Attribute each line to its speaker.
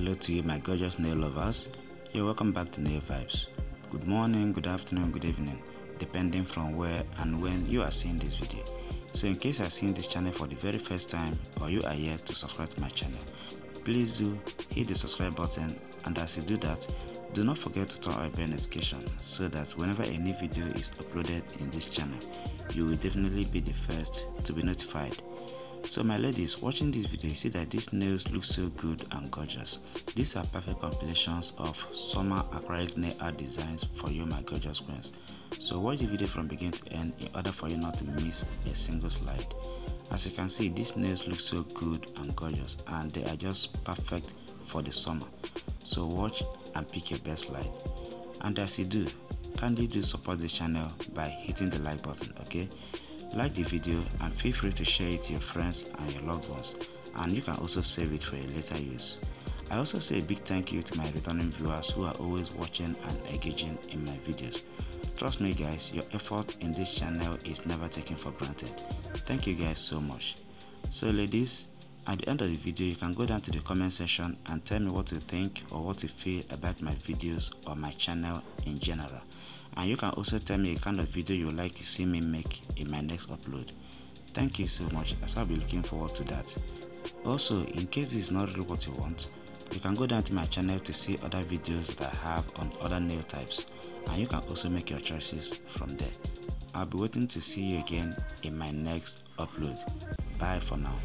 Speaker 1: Hello to you, my gorgeous nail lovers. You're welcome back to Nail Vibes. Good morning, good afternoon, good evening, depending from where and when you are seeing this video. So in case you are seeing this channel for the very first time, or you are here to subscribe to my channel, please do hit the subscribe button, and as you do that, do not forget to turn on bell notification so that whenever a new video is uploaded in this channel, you will definitely be the first to be notified. So my ladies, watching this video, you see that these nails look so good and gorgeous. These are perfect compilations of summer acrylic nail art designs for you, my gorgeous queens. So watch the video from beginning to end in order for you not to miss a single slide. As you can see, these nails look so good and gorgeous, and they are just perfect for the summer. So watch and pick your best slide. And as you do, kindly do support the channel by hitting the like button, okay? Like the video and feel free to share it to your friends and your loved ones, and you can also save it for a later use. I also say a big thank you to my returning viewers who are always watching and engaging in my videos. Trust me guys, your effort in this channel is never taken for granted. Thank you guys so much. So ladies, at the end of the video, you can go down to the comment section and tell me what you think or what you feel about my videos or my channel in general. And you can also tell me a kind of video you would like to see me make in my next upload. Thank you so much, as I'll be looking forward to that. Also, in case this is not really what you want, you can go down to my channel to see other videos that I have on other nail types, and you can also make your choices from there. I'll be waiting to see you again in my next upload. Bye for now.